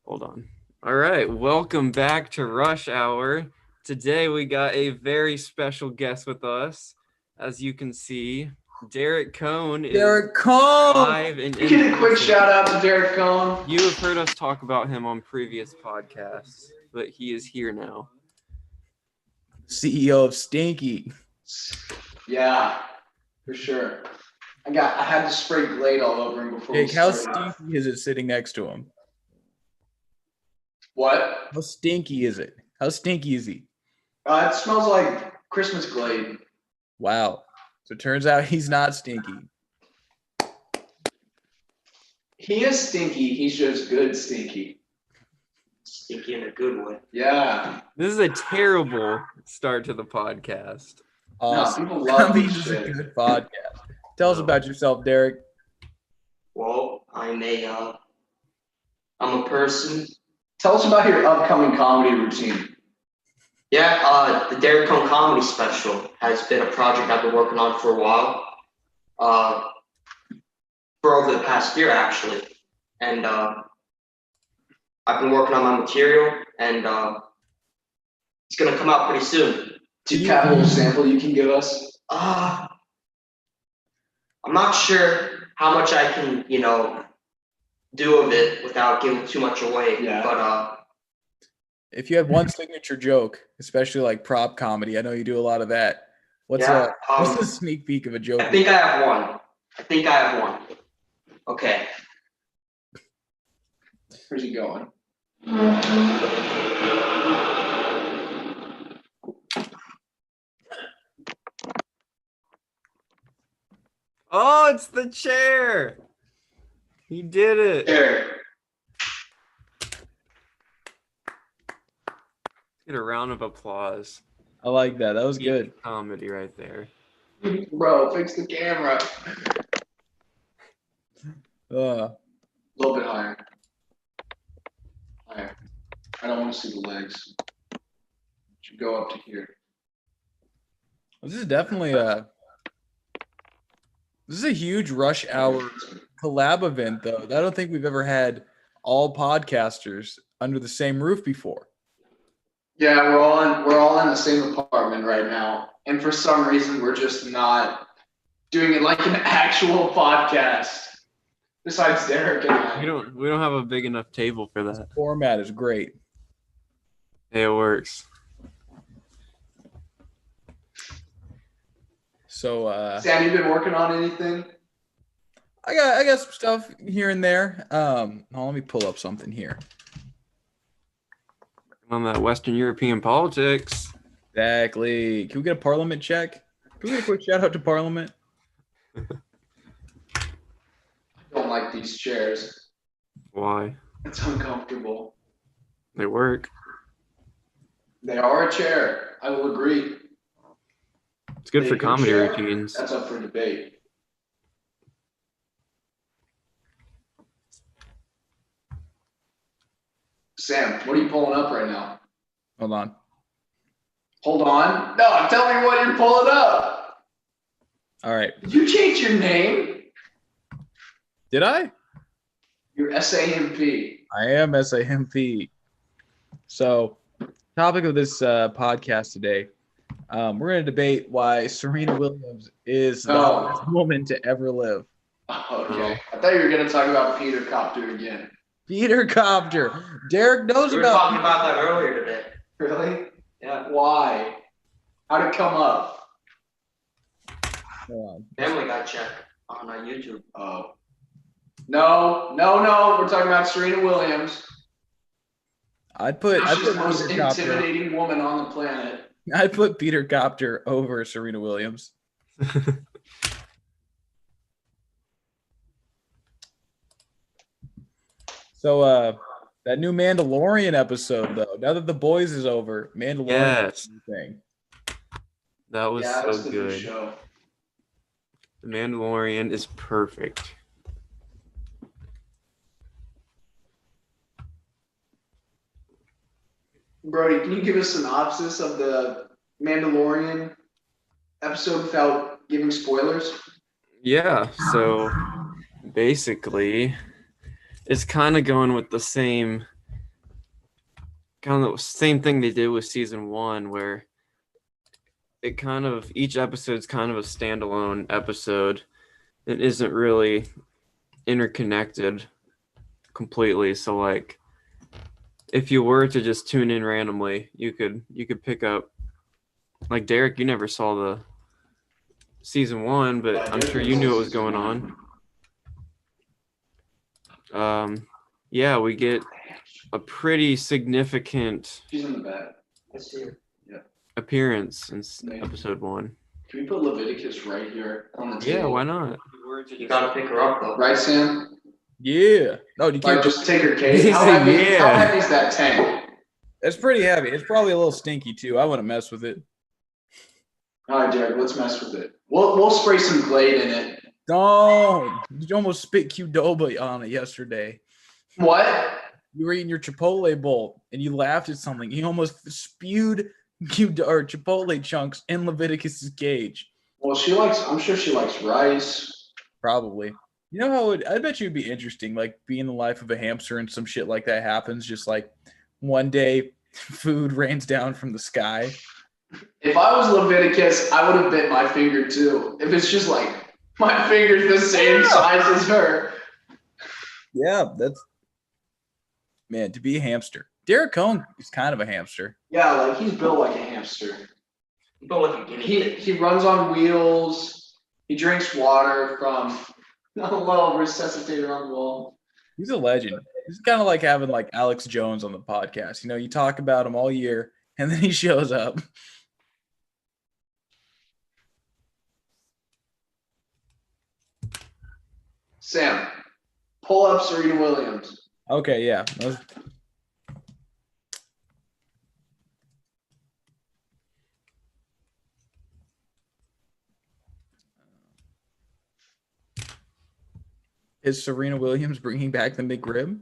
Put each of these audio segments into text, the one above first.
Hold on. All right, welcome back to Rush Hour. Today we got a very special guest with us. As you can see, Derek Kohn is Derek Kohn! live and in Get a quick person. shout out to Derek Kohn. You have heard us talk about him on previous podcasts, but he is here now. CEO of Stinky. Yeah, for sure. I had to spray Glade all over him before Jake, we how started. stinky is it sitting next to him? What? How stinky is it? How stinky is he? It smells like Christmas Glade. Wow. So it turns out he's not stinky. He is stinky. He's just good stinky. Stinky in a good way. Yeah. This is a terrible start to the podcast. Awesome. People love This this is a shit. good podcast. Tell us about yourself, Derek. Well, I'm a person. Tell us about your upcoming comedy routine. Yeah, the Derek Kohn comedy special has been a project I've been working on for a while. For over the past year, actually. And I've been working on my material, and it's going to come out pretty soon. Do you have a little sample you can give us? I'm not sure how much I can, do of it without giving too much away. Yeah. But If you had one signature joke, especially like prop comedy, I know you do a lot of that. What's a sneak peek of a joke? I think I have one. Okay. Where's he going? Oh, it's the chair. He did it. Derek. Get a round of applause. I like that. That was good. Comedy right there. Bro, fix the camera. A little bit higher. Higher. I don't want to see the legs. Should go up to here. This is definitely a huge Rush Hour collab event, though. I don't think we've ever had all podcasters under the same roof before. Yeah, we're all in the same apartment right now, and for some reason we're just not doing it like an actual podcast. Besides Derek and I. We don't have a big enough table for that. Format is great. Hey, it works. So Sam, you been working on anything? I got some stuff here and there. Let me pull up something here. On that Western European politics. Exactly. Can we get a Parliament check? Can we get a quick shout out to Parliament? I don't like these chairs. Why? It's uncomfortable. They work. They are a chair. I will agree. It's good They for can comedy share. routines. That's up for debate. Sam, what are you pulling up right now? Hold on. Hold on. No, tell me what you're pulling up. All right. Did you change your name? Did I? Your SAMP. I am SAMP. So, topic of this podcast today, we're going to debate why Serena Williams is the hottest woman to ever live. Okay. I thought you were going to talk about Peter Copter again. Peter Copter. Derek knows we were about talking about that earlier today. Really? Yeah. Why? How'd it come up? Family Guy check on YouTube. Oh. No. We're talking about Serena Williams. I'd put the most Peter Copter. intimidating woman on the planet. I'd put Peter Copter over Serena Williams. So that new Mandalorian episode, though, now that The Boys is over, Mandalorian Yes. thing. That was Yeah, so that's the new good. show. The Mandalorian is perfect. Brody, can you give us a synopsis of the Mandalorian episode without giving spoilers? Yeah, so basically it's kind of going with the same kind of the same thing they did with season 1, where it kind of each episode's kind of a standalone episode. It isn't really interconnected completely. So like, if you were to just tune in randomly, you could pick up. Like Derek, you never saw the season 1, but I'm sure you knew what was going on. Yeah, we get a pretty significant She's in the bed. Let's see. appearance in episode 1. Can we put Leviticus right here on the table? Yeah, why not? You gotta pick her up though. Right, Sam? Yeah. No, you Like, can't. just take her case. He How said heavy, yeah. how heavy is that tank? It's pretty heavy. It's probably a little stinky too. I wouldn't mess with it. All right, Derek, let's mess with it. We'll spray some Glade in it. Don't. You almost spit Qdoba on it yesterday. What? You were eating your Chipotle bowl and you laughed at something. You almost spewed Chipotle chunks in Leviticus's cage. Well, I'm sure she likes rice. Probably. You know how I bet you it'd be interesting, like being the life of a hamster and some shit like that happens. Just like one day food rains down from the sky. If I was Leviticus, I would have bit my finger too. If it's just like my finger's the same size as her. Yeah, that's man, to be a hamster. Derek Kohn is kind of a hamster. Yeah, like he's built like a hamster. You go like a guinea pig. He runs on wheels. He drinks water from a little resuscitator on the wall. He's a legend. It's kind of like having like Alex Jones on the podcast. You know, you talk about him all year and then he shows up. Sam, pull up Serena Williams. Okay, yeah. Is Serena Williams bringing back the McRib?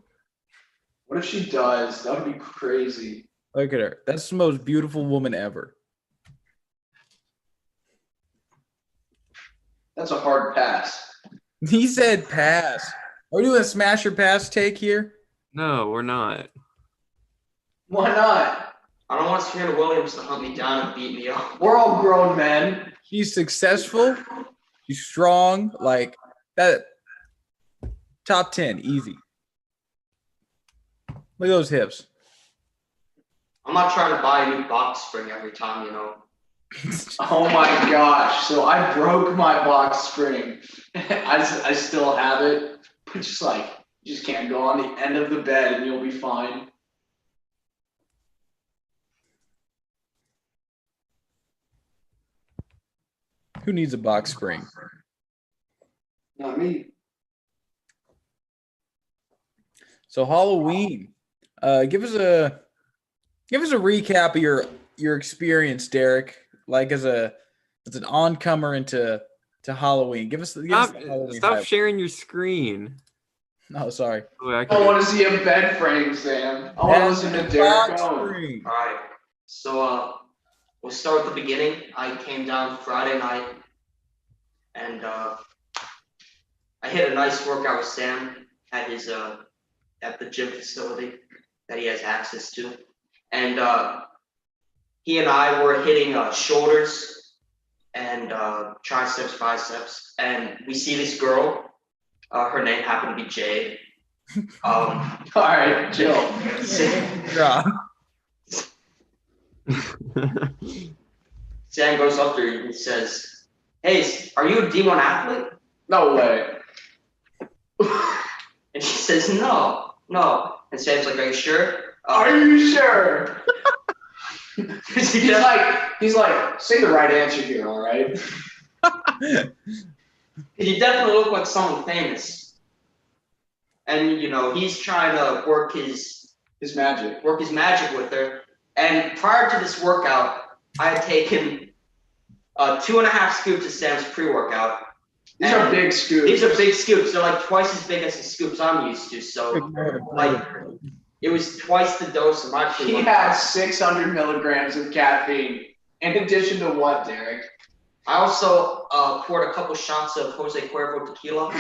What if she does? That would be crazy. Look at her. That's the most beautiful woman ever. That's a hard pass. He said pass. Are we doing a smash or pass take here? No, we're not. Why not? I don't want Serena Williams to hunt me down and beat me up. We're all grown men. She's successful. She's strong. Like that. Top 10, easy. Look at those hips. I'm not trying to buy a new box spring every time, you know. Oh my gosh. So I broke my box spring. I still have it. But just like, you just can't go on the end of the bed and you'll be fine. Who needs a box spring? Not me. So Halloween. Give us a recap of your experience, Derek. Like as an oncomer into Halloween. Give us the Halloween Stop hype. sharing your screen. No, sorry. Oh, I I want to see a bed frame, Sam. I want to listen to Derek Box Kohn. spring. All right. So we'll start at the beginning. I came down Friday night, and I hit a nice workout with Sam at his at the gym facility that he has access to, and he and I were hitting shoulders and triceps, biceps, and we see this girl. Her name happened to be Jade. All right, chill. Yeah. Sam goes up to her and says, "Hey, are you a D1 athlete?" No way. And she says, No. And Sam's like, "Are you sure?" Are you sure? He's He's like, say the right answer here, all right? He definitely looked like someone famous. And, you know, he's trying to work his magic. With her. And prior to this workout, I had taken 2.5 scoops of Sam's pre-workout. These are big scoops. These are big scoops. They're like twice as big as the scoops I'm used to. So, like, it was twice the dose of my He pre-workout. had 600 milligrams of caffeine. In addition to what, Derek? I also poured a couple shots of Jose Cuervo tequila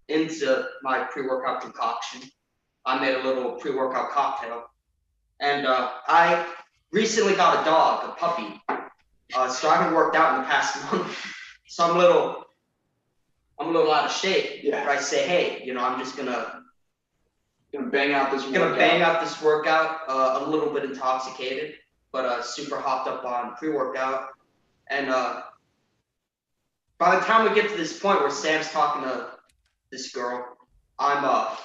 into my pre-workout concoction. I made a little pre-workout cocktail. And I recently got a dog, a puppy. So I haven't worked out in the past month. So I'm a little out of shape. Yeah. But I say, hey, I'm just gonna bang out this workout. A little bit intoxicated, but super hopped up on pre-workout. And by the time we get to this point where Sam's talking to this girl, I'm on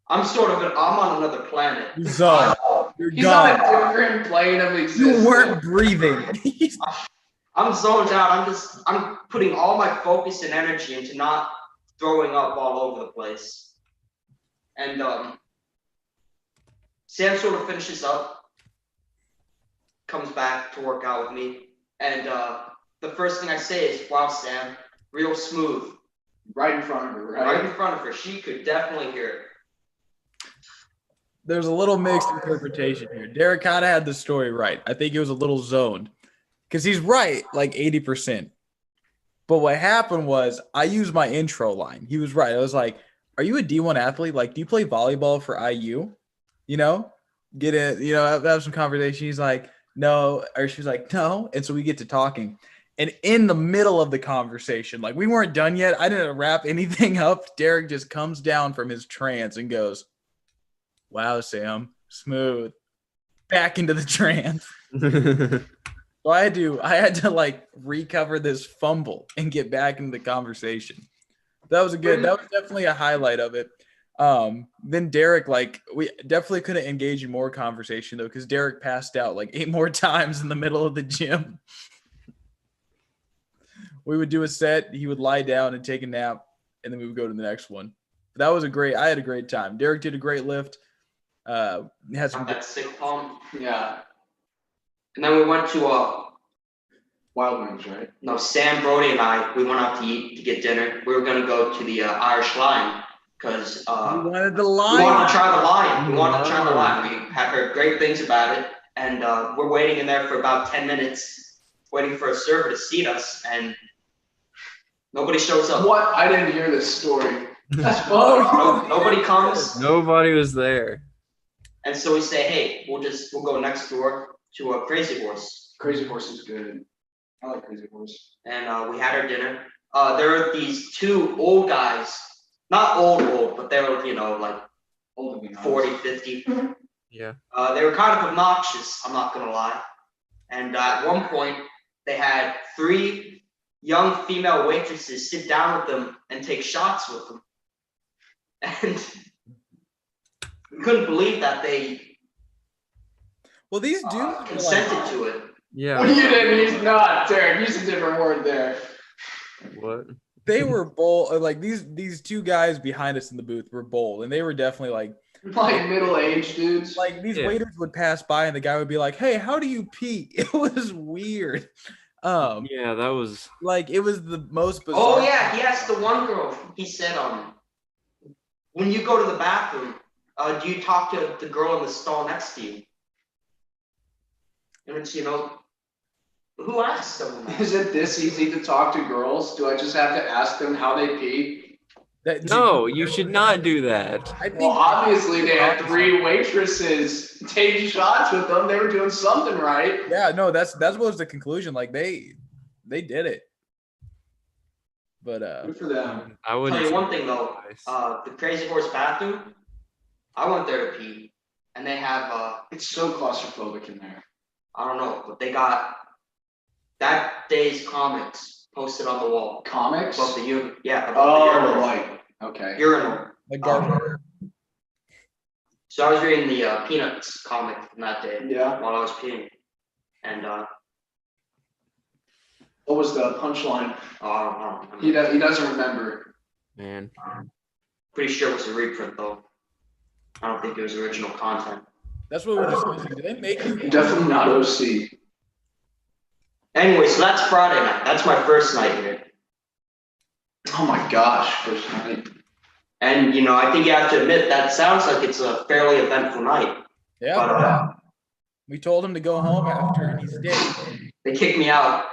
another planet. So He's on a different plane of existence. you weren't breathing. I'm zoned out. I'm putting all my focus and energy into not throwing up all over the place. And Sam sort of finishes up, comes back to work out with me, and the first thing I say is, "Wow, Sam, real smooth." Right in front of her, right? Right in front of her. She could definitely hear it. There's a little mixed interpretation here. Derek kind of had the story right. I think it was a little zoned because he's right, like 80%. But what happened was I used my intro line. He was right. I was like, "Are you a D1 athlete? Like, do you play volleyball for IU? Get in, have some conversation." He's like, "No," or she was like, "No." And so we get to talking. And in the middle of the conversation, like we weren't done yet, I didn't wrap anything up. Derek just comes down from his trance and goes, "Wow, Sam, smooth." Back into the trance. So I had to like recover this fumble and get back into the conversation. That was definitely a highlight of it. Then Derek, like, we definitely couldn't engage in more conversation though, because Derek passed out like 8 more times in the middle of the gym. We would do a set, he would lie down and take a nap, and then we would go to the next one. But I had a great time. Derek did a great lift. Had some that sick pump. Yeah. And then we went to Wild Wings, right? No, Sam, Brody, and we went out to eat to get dinner. We were gonna go to the Irish Lion because we wanted the we lion. wanted to try the lion. We wanted to try the lion. We have heard great things about it, and we're waiting in there for about 10 minutes, waiting for a server to seat us, and nobody shows up. What? I didn't hear this story. That's Nobody comes. Nobody was there. And so we say, hey, we'll go next door to a Crazy Horse. Crazy Horse is good. I like Crazy Horse. And we had our dinner. There are these 2 old guys, not old, but they were, like Older than 40, 50. Yeah. They were kind of obnoxious, I'm not gonna lie. And at one point, they had 3 young female waitresses sit down with them and take shots with them. And we couldn't believe that they Well, these dudes consented to it. Yeah. Well, you didn't. He's not, Derek. Use a different word there. What? they were bold. Like these 2 guys behind us in the booth were bold, and they were definitely like middle-aged dudes. Like these waiters would pass by, and the guy would be like, "Hey, how do you pee?" It was weird. Yeah, that was like it was the most bizarre. Oh yeah, he asked the one girl. He said, when you go to the bathroom, do you talk to the girl in the stall next to you? And it's, who asked them that? Is it this easy to talk to girls? Do I just have to ask them how they pee? no, you should not do that. I think Well, obviously they had 3 waitresses take shots with them. They were doing something right. Yeah, no, that's what was the conclusion. Like they did it. But Good for them. I would tell you one thing though. The Crazy Horse bathroom, I went there to pee, and they have It's so claustrophobic in there. I don't know, but they got that day's comics posted on the wall. Comics? Above the urinal. Yeah, above Oh, the urinal. right. Okay. Urinal. like garbage. So I was reading the Peanuts comic from that day Yeah. while I was peeing. And What was the punchline? I don't know. He doesn't remember. Man. Pretty sure it was a reprint though. I don't think it was original content. That's what we're discussing. Did they make you? Definitely not OC. Anyway, so that's Friday night. That's my first night here. Oh my gosh, first night. And I think you have to admit that sounds like it's a fairly eventful night. Yeah. But we told him to go home after, and he stayed. they kicked me out.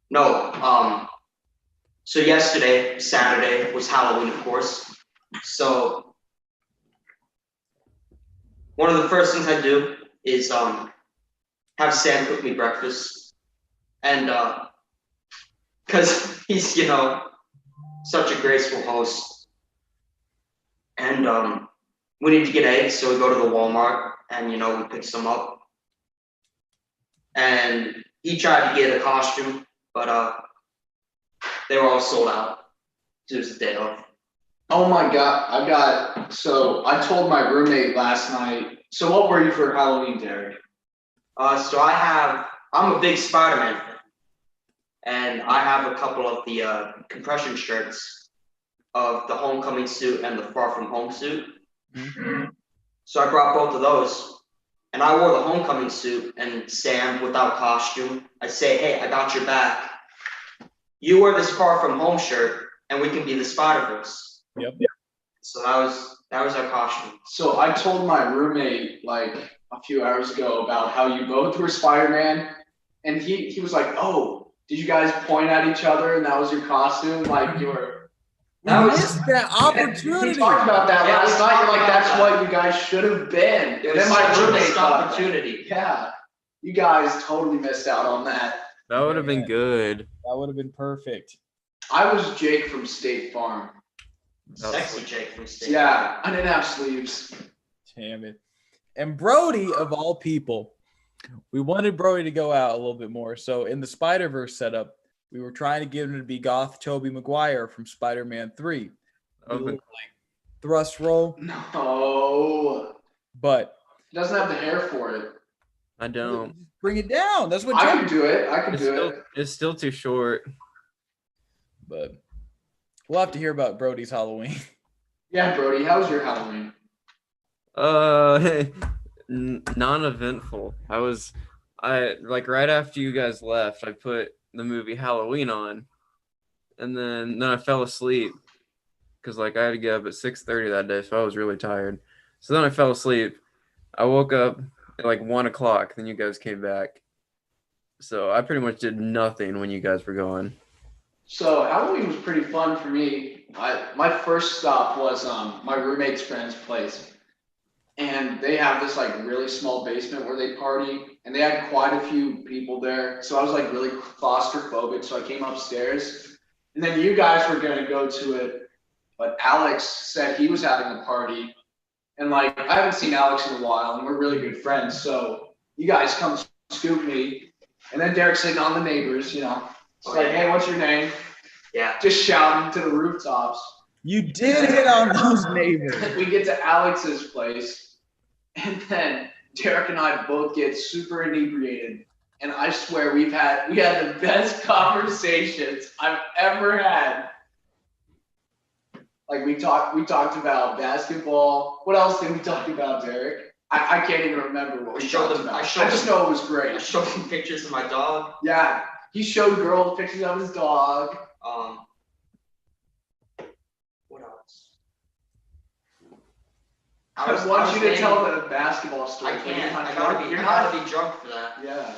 No, so yesterday, Saturday, was Halloween, of course. So one of the first things I do is have Sam cook me breakfast, and because he's such a graceful host, and we need to get eggs, so we go to the Walmart and we pick some up, and he tried to get a costume, but they were all sold out. It was the day of. Oh my God. So I told my roommate last night. So what were you for Halloween, Derek? So I'm a big Spider-Man fan, and I have a couple of the compression shirts of the Homecoming suit and the Far From Home suit. Mm-hmm. So I brought both of those, and I wore the Homecoming suit, and Sam, without costume, I say, hey, I got your back. You wear this Far From Home shirt, and we can be the Spider-Verse. Yep. So that was our costume. So I told my roommate like a few hours ago about how you both were Spider-Man, and he was like, "Oh, did you guys point at each other and that was your costume? Like you were." That was that opportunity. We talked about that Yeah, last we night. talked You're like, about "That's that. what you guys should have been." It And was then my such a roommate missed thought, opportunity. yeah, you guys totally missed out on that. That would have been good. That would have been perfect. I was Jake from State Farm. Sexy Jake from State. Yeah, I didn't have sleeves. Damn it. And Brody, of all people, we wanted Brody to go out a little bit more. So in the Spider-Verse setup, we were trying to get him to be Goth Tobey Maguire from Spider-Man 3. That would've been- Like thrust roll, No, but he doesn't have the hair for it. I don't. bring it down. That's what I Tobey can do it. I can It's do still, it. it's still too short. But we'll have to hear about Brody's Halloween. Yeah, Brody, how was your Halloween? Non-eventful. I like right after you guys left, I put the movie Halloween on, and then I fell asleep because like I had to get up at 6:30 that day, so I was really tired. So then I fell asleep. I woke up at like 1 o'clock. Then you guys came back. So I pretty much did nothing when you guys were gone. So Halloween was pretty fun for me. My first stop was my roommate's friend's place, and they have this like really small basement where they party, and they had quite a few people there. So I was like really claustrophobic. So I came upstairs, and then you guys were gonna go to it, but Alex said he was having a party, and like I haven't seen Alex in a while, and we're really good friends. So you guys come scoop me, and then Derek's hitting on the neighbors, It's like, hey, what's your name? Yeah. Just shouting to the rooftops. You did hit on those neighbors. We get to Alex's place, and then Derek and I both get super inebriated. And I swear we had the best conversations I've ever had. Like we talked about basketball. What else did we talk about, Derek? I can't even remember what we talked about. I just know it was I great. showed him pictures of my dog. Yeah, he showed girls pictures of his dog. What else? I want you to tell the basketball story. I can't. I You're gotta not. be drunk for that. Yeah.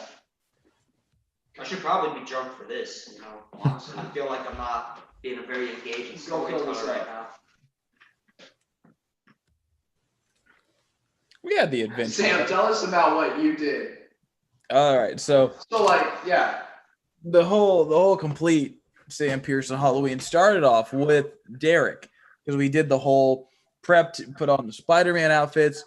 I should probably be drunk for this. Honestly, I feel like I'm not being a very engaging storyteller right now. We had the adventure. Sam, tell us about what you did. All right, so Yeah. the whole complete Sam Pearson Halloween started off with Derek because we did the whole prep to put on the Spider-Man outfits,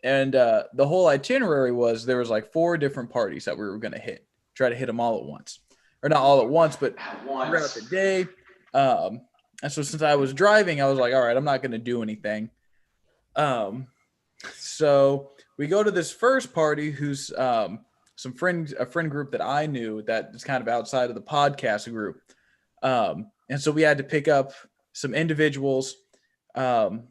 and the whole itinerary was there was like 4 different parties that we were going to try to hit them all at once, or not all at once, but throughout the day. And so since I was driving, I was like, all right, I'm not going to do anything. So we go to this first party who's a friend group that I knew that is kind of outside of the podcast group. And so we had to pick up some individuals, including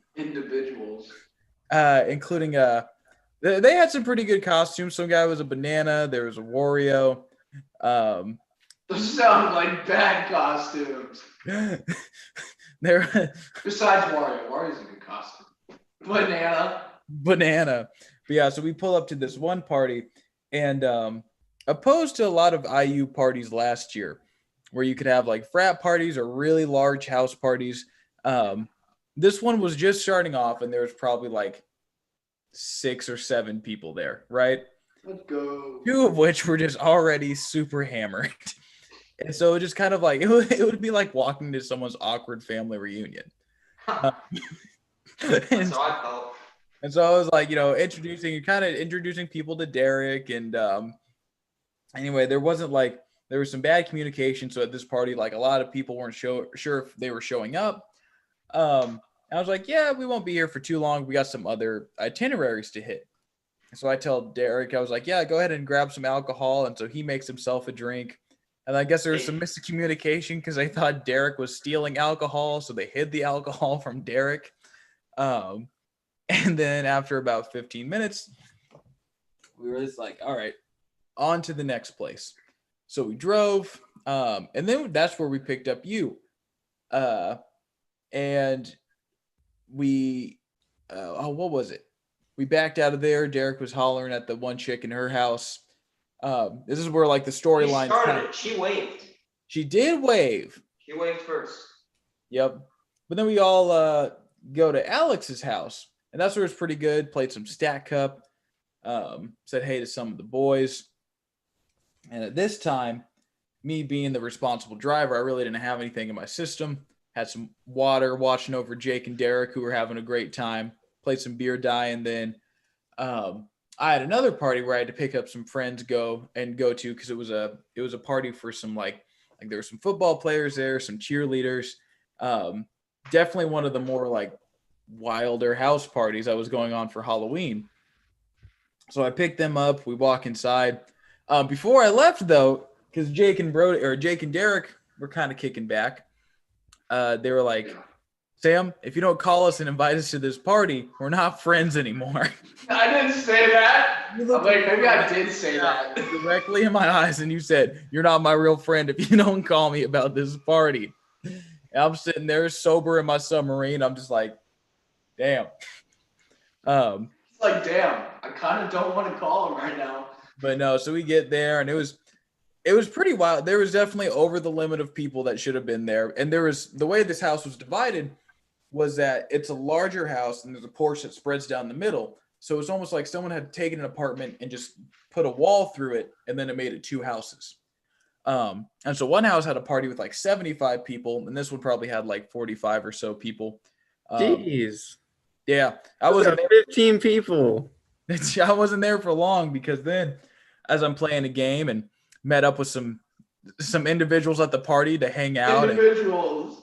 they had some pretty good costumes. Some guy was a banana. There was a Wario. Those sound like bad costumes. There, Besides Wario. Wario's a good costume. banana. But yeah, so we pull up to this one party, and opposed to a lot of IU parties last year, where you could have like frat parties or really large house parties. This one was just starting off, and there was probably like 6 or 7 people there, right? Let's go. 2 of which were just already super hammered. And so it just kind of like, it would be like walking to someone's awkward family reunion. That's and, how I felt. and so I was like, introducing people to Derek. And anyway, there was some bad communication. So at this party, like a lot of people weren't sure if they were showing up. I was like, yeah, we won't be here for too long. We got some other itineraries to hit. So I tell Derek, I was like, yeah, go ahead and grab some alcohol. And so he makes himself a drink. And I guess there was some miscommunication because I thought Derek was stealing alcohol. So they hid the alcohol from Derek. And then after about 15 minutes, we were just like, all right, on to the next place. So we drove. And then that's where we picked up you. And we, what was it? We backed out of there. Derek was hollering at the one chick in her house. This is where like the storyline started. She waved. She did wave. She waved first. Yep. But then we all go to Alex's house, and that's where it's pretty good. Played some Stack Cup. Said hey to some of the boys. And at this time, me being the responsible driver, I really didn't have anything in my system. Had some water, watching over Jake and Derek, who were having a great time. Played some beer die, and then I had another party where I had to pick up some friends go to because it was a party for some like there were some football players there, some cheerleaders. Definitely one of the more like wilder house parties that was going on for Halloween. So I picked them up. We walk inside. Before I left though, because Jake and Derek were kind of kicking back. They were like, Sam, if you don't call us and invite us to this party, we're not friends anymore. I didn't say that. I'm like, maybe I did say that. Directly in my eyes, and you said, you're not my real friend if you don't call me about this party. And I'm sitting there sober in my submarine. I'm just like, damn. It's like, damn, I kind of don't want to call him right now. But no, so we get there, and it was pretty wild. There was definitely over the limit of people that should have been there. And there was, the way this house was divided was that it's a larger house and there's a porch that spreads down the middle. So it's almost like someone had taken an apartment and just put a wall through it, and then it made it 2 houses. And so one house had a party with like 75 people, and this one probably had like 45 or so people. Jeez. Yeah. I was 15 people. I wasn't there for long because then as I'm playing a game and met up with some individuals at the party to hang out. Individuals.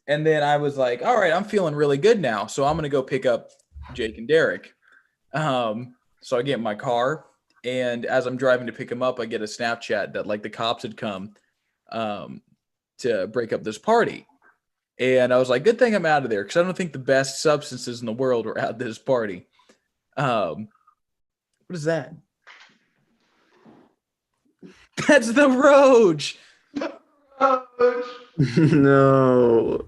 And then I was like, all right, I'm feeling really good now. So I'm going to go pick up Jake and Derek. So I get in my car, and as I'm driving to pick him up, I get a Snapchat that like the cops had come to break up this party. And I was like, good thing I'm out of there because I don't think the best substances in the world were at this party. What is that? That's the Roach. No.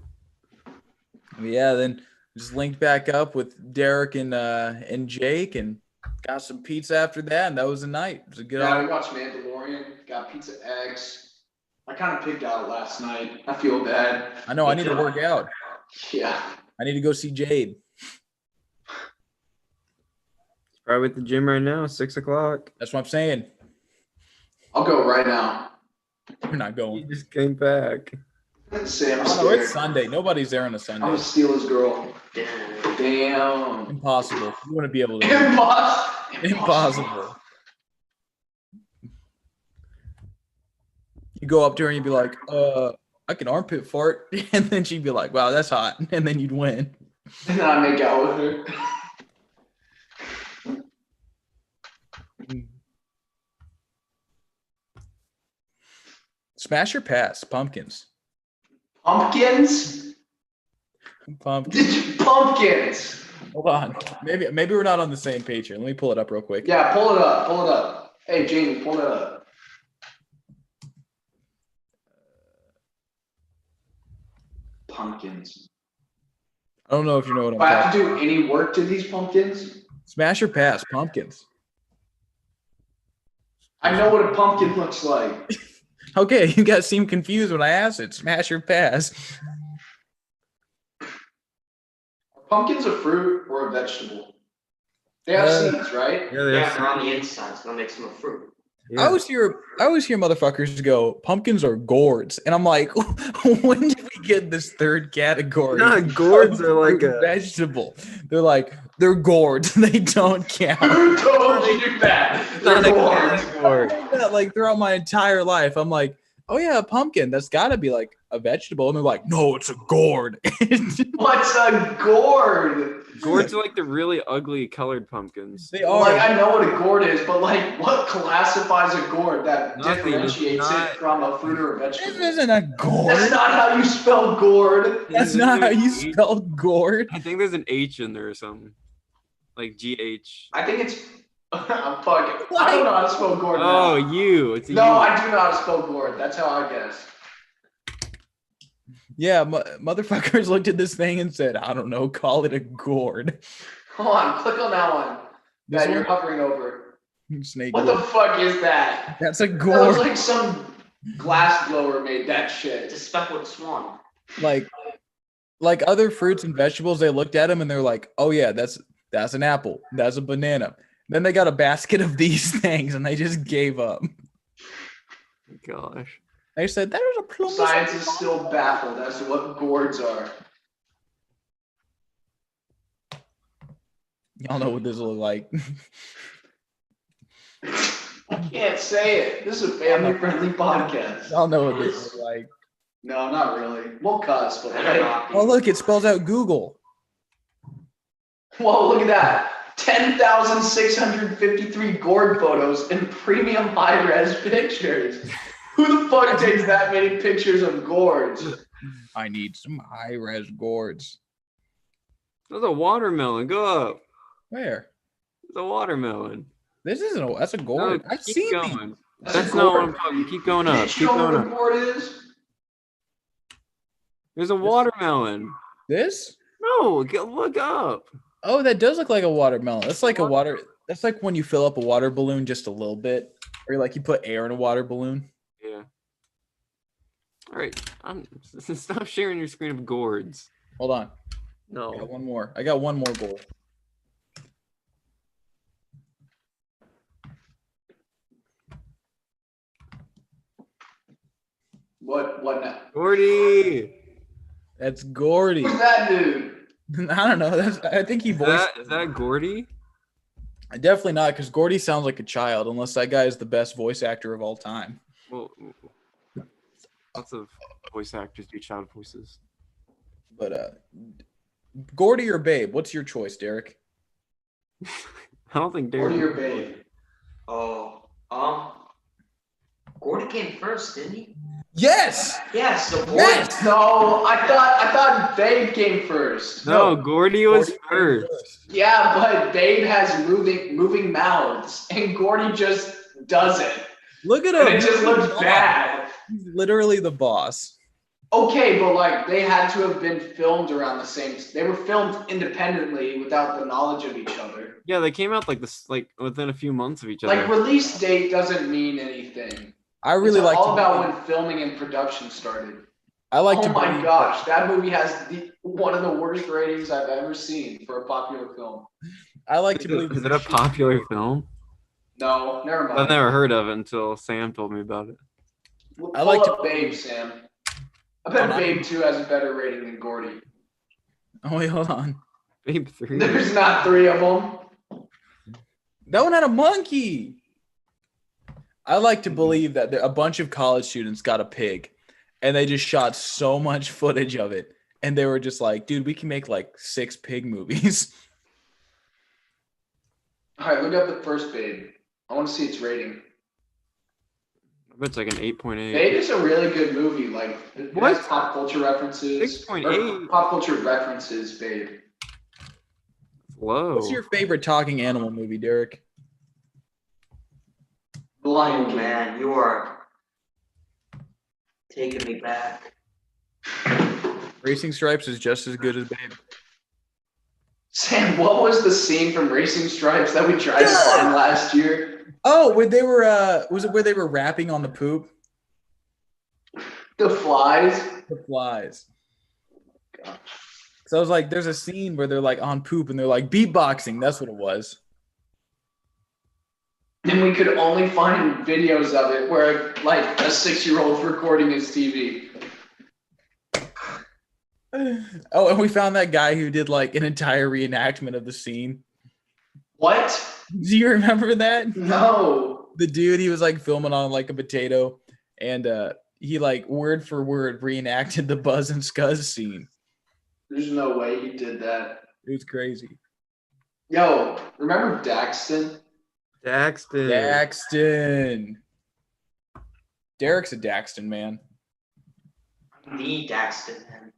Yeah, then just linked back up with Derek and Jake and got some pizza after that, and that was a night. It was a good. Yeah, we watched Mandalorian. Got pizza eggs. I kind of picked out last night. I feel bad. I know. I need to work out. Yeah. I need to go see Jade. Probably at the gym right now, 6 o'clock. That's what I'm saying. I'll go right now. You're not He going. just came back. Sam, I'm Oh, no, scared. it's Sunday. Nobody's there on a I'm Sunday. gonna steal his girl. Damn. Impossible. You wouldn't be able to. Impossible. You go up to her and you'd be like, I can armpit fart. And then she'd be like, wow, that's hot. And then you'd win. And then I make out with her. Smash or pass? Pumpkins. Pumpkins? Pumpkins. Pumpkins. Hold on. Maybe we're not on the same page here. Let me pull it up real quick. Yeah, pull it up. Pull it up. Hey, Jamie, pull it up. Pumpkins. I don't know if you know what I'm Do I have talking to do any work to these pumpkins? Smash or pass? Pumpkins. I know what a pumpkin looks like. Okay, you guys seem confused when I asked it. Smash or pass? pumpkin's a fruit or a vegetable? They have seeds, right? Yeah, Yeah, they're on the inside, so that makes them a fruit. I always hear motherfuckers go, pumpkins are gourds. And I'm like, when did we get this third category? Nah, gourds of are like fruit a vegetable. They're like, they're gourds. They don't count. Who told you that? They're not a gourds. gourd. I heard that like throughout my entire life. I'm like, oh yeah, a pumpkin. That's got to be like a vegetable. And they're like, no, it's a gourd. What's a gourd? Gourds are like the really ugly colored pumpkins. They Well, like are. I know what a gourd is, but like what classifies a gourd that Nothing, it's differentiates not- it from a fruit or a This vegetable? isn't a That's gourd. not how you spell gourd. That's not how you spell gourd. I think there's an H in there or something. Like GH. I think it's. I'm fucking. I don't know how to spell gourd. Oh, now. you. It's a No, U. I do know how to spell gourd. That's how I guess. Yeah, motherfuckers looked at this thing and said, I don't know, call it a gourd. Hold on, click on that one This that you're one? hovering over. Snake What gourd. the fuck is that? That's a That looks gourd. like some glass blower made that shit. It's a speckled swan. Like other fruits and vegetables, they looked at them and they're like, oh yeah, that's an apple. That's a banana. Then they got a basket of these things and they just gave up. Gosh. They said, that was a plum. Science is still baffled as to what gourds are. Y'all know what this will look like. I can't say it. This is a family-friendly podcast. Y'all know what this looks like. No, not really. We'll cuss, but Better like, not be. Oh, look, it spells out Google. whoa, look at that. 10,653 gourd photos and premium high-res pictures. Who the fuck takes that many pictures of gourds? I need some high-res gourds. That's a watermelon. Go up. Where? It's a watermelon. This isn't a, that's a No, gourd. I've keep seen these. going. That's a That's not what gourd. I'm talking. Keep going up. Did you Keep know going what a up. gourd is? There's a watermelon. This? No, look up. Oh, that does look like a watermelon. That's like a water. That's like when you fill up a water balloon just a little bit, or like you put air in a water balloon. Yeah. All right. Stop sharing your screen of gourds. Hold on. I No. got one more. I got one more gourd. What now? Gordy. That's Gordy. Who's that dude? I don't know. I think he voiced. Is that Gordy? Definitely not, because Gordy sounds like a child, unless that guy is the best voice actor of all time. Well, lots of voice actors do child voices. But Gordy or Babe, what's your choice, Derek? I don't think Gordy Derek. or Babe? Oh, Gordon came first, didn't he? Yes. Yes, the boy. Yes! No, I thought Babe came first. No, Gordy was Gordy first. Yeah, but Babe has moving mouths, and Gordy just doesn't. Look at And him. it just looks bad. He's literally the boss. Okay, but like they had to have been filmed around the same. They were filmed independently without the knowledge of each other. Yeah, they came out like this, like within a few months of each other. Like release date doesn't mean anything. I really it's like. all about when filming and production started. I like Oh to. my believe- gosh, that movie has one of the worst ratings I've ever seen for a popular film. I like to believe. Is it a popular film? No, never mind. I've never heard of it until Sam told me about it. I like Pull to- up Babe, Sam. I bet Oh, Babe 2 has a better rating than Gordy. Oh wait, hold on. Babe 3. There's not 3 of them. That one had a monkey. I like to believe that a bunch of college students got a pig, and they just shot so much footage of it, and they were just like, "Dude, we can make like 6 pig movies." All right, look up the first Babe. I want to see its rating. I bet it's like an 8.8. Babe is a really good movie. Like, it What? has pop culture references. 6.8. or Pop culture references, Babe. Low. What's your favorite talking animal movie, Derek? The Lion Oh King. man, you are taking me back. Racing Stripes is just as good as Babe. Sam, what was the scene from Racing Stripes that we tried to find last year? Oh, where they were was it where they were rapping on the poop? The flies. The flies. Because So I was like, there's a scene where they're like on poop and they're like beatboxing. That's what it was. And we could only find videos of it where like a 6-year-old's recording his TV. Oh, and we found that guy who did like an entire reenactment of the scene. What? Do you remember that? No. The dude, he was like filming on like a potato, and he like word for word reenacted the Buzz and Scuzz scene. There's no way he did that. It was crazy. Yo, remember Daxton? Daxton. Derek's a Daxton man. The Daxton, man.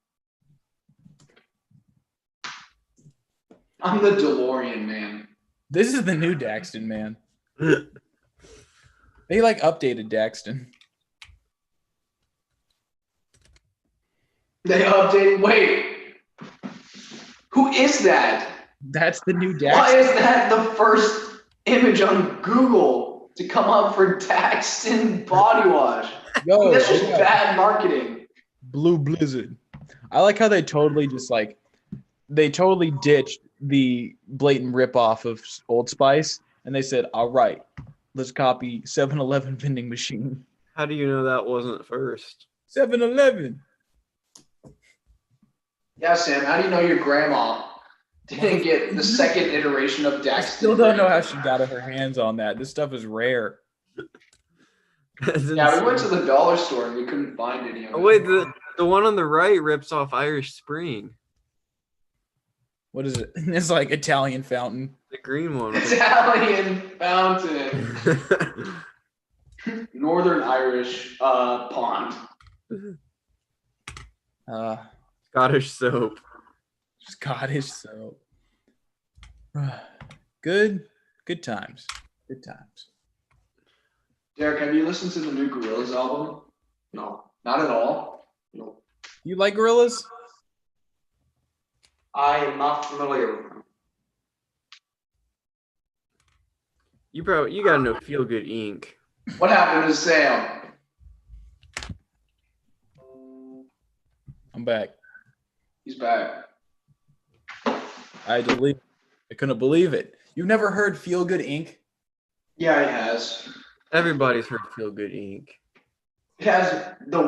I'm the DeLorean man. This is the new Daxton man. They like updated Daxton. They update. Wait. Who is that? That's the new Daxton. Why is that the first image on Google to come up for Daxton body wash? Yo, That's just bad marketing. Blue Blizzard. I like how they totally just like they totally ditched the blatant ripoff of Old Spice, and they said, "All right, let's copy 7-Eleven vending machine." How do you know that wasn't first? 7-Eleven. Yeah, Sam. How do you know your grandma didn't get the second iteration of Daxton? I still don't know how she got her hands on that. This stuff is rare. Yeah, we went to the dollar store and we couldn't find any of it. Oh wait, the one on the right rips off Irish Spring. What is it? It's like Italian fountain. The green one. Italian fountain. Northern Irish pond. Scottish soap. Scottish soap. Good times. Good times. Derek, have you listened to the new Gorillaz album? No, Not at all. no. You like gorillas? I am not familiar with them. You gotta know Feel Good Inc. What happened to Sam? I'm back. He's back. I couldn't believe it. You've never heard Feel Good Inc.? Yeah, he has. Everybody's heard Feel Good Inc. It has the